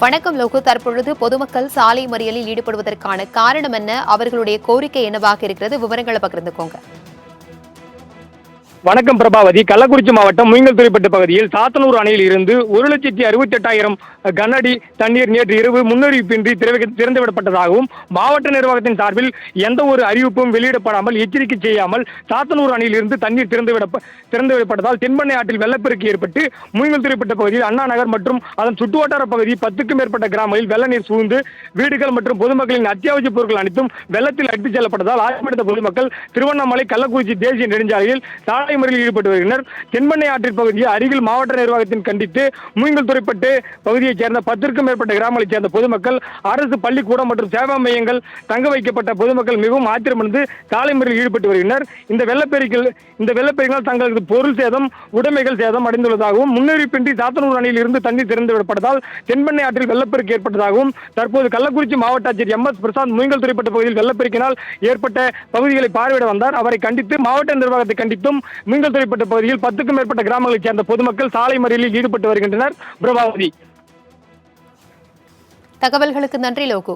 வணக்கம் லோகு. தற்பொழுது பொதுமக்கள் சாலை மறியலில் ஈடுபடுவதற்கான காரணம் என்ன? அவர்களுடைய கோரிக்கை என்னவாக இருக்கிறது? விவரங்களை பகிர்ந்துக்கோங்க. வணக்கம் பிரபாவதி. கள்ளக்குறிச்சி மாவட்டம் மூங்கல்துறைப்பட்டு பகுதியில் சாத்தனூர் அணையில் இருந்து 1,68,000 கன அடி தண்ணீர் நேற்று இரவு முன்னறிவிப்பின்றி திறந்துவிடப்பட்டதாகவும் மாவட்ட நிர்வாகத்தின் சார்பில் எந்த ஒரு அறிவிப்பும் வெளியிடப்படாமல் எச்சரிக்கை செய்யாமல் சாத்தனூர் அணையில் இருந்து தண்ணீர் திறந்துவிடப்பட்டதால் தென்பெண்ணை ஆற்றில் வெள்ளப்பெருக்கு ஏற்பட்டு மூங்கல்துறைப்பட்டு பகுதியில் அண்ணா நகர் மற்றும் அதன் சுற்றுவட்டார பகுதி 10க்கும் மேற்பட்ட கிராமங்களில் வெள்ள நீர் சூழ்ந்து வீடுகள் மற்றும் பொதுமக்களின் அத்தியாவசிய பொருட்கள் அனைத்தும் வெள்ளத்தில் அடித்துச் செல்லப்பட்டதால் ஆய்வுபடுத்த பொதுமக்கள் திருவண்ணாமலை கள்ளக்குறிச்சி தேசிய நெடுஞ்சாலையில் சாலை மறியலில் ஈடுபட்டு வருகின்றனர். தென்பெண்ணை ஆற்றின் பகுதியை அருகில் மாவட்ட நிர்வாகத்தின் கண்டித்து மூங்கல்துறைப்பட்டு பகுதியைச் சேர்ந்த 10க்கும் மேற்பட்ட கிராமங்களைச் சேர்ந்த பொதுமக்கள், அரசு பள்ளிக்கூடம் மற்றும் சேவா மையங்கள் தங்க வைக்கப்பட்ட பொதுமக்கள் மிகவும் ஆத்திரமடைந்து சாலை மறியலில் ஈடுபட்டு வருகின்றனர். இந்த வெள்ளப்பெருக்கினால் தங்களது பொருள் சேதம், உடைமைகள் சேதம் அடைந்துள்ளதாகவும் முன்னறிவிப்பின்றி சாத்தனூர் அணையில் இருந்து தண்ணீர் திறந்துவிடப்பட்டதால் தென்பெண்ணை ஆற்றில் வெள்ளப்பெருக்கு ஏற்பட்டதாகவும் தற்போது கள்ளக்குறிச்சி மாவட்ட ஆட்சியர் MS பிரசாந்த் மூங்கல்துறைப்பட்டு பகுதியில் வெள்ளப்பெருக்கினால் ஏற்பட்ட பகுதிகளை பார்வையிட வந்தார். அவரை கண்டித்து மாவட்ட நிர்வாகத்தை கண்டித்தும் மூங்கல்துறைப்பட்டு பகுதியில் 10க்கும் மேற்பட்ட கிராமங்களைச் சேர்ந்த பொதுமக்கள் சாலை மறியலில் ஈடுபட்டு வருகின்றனர். பிரபாவதி. தகவல்களுக்கு நன்றி லோகு.